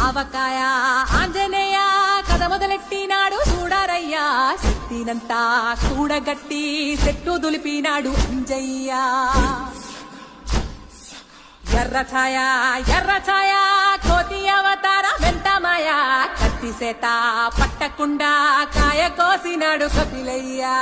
ఆవకాయ ఆంజనేయ కథ మొదలెట్టినాడు చూడారయ్యా శక్తినంతా కూడగట్టి చెట్టు దులిపినాడు అంజయ్య ఎర్ర ఛాయ కోతి అవతార వెంటమాయ కత్తి సేత పట్టకుండా కాయ కోసినాడు కపిలయ్యా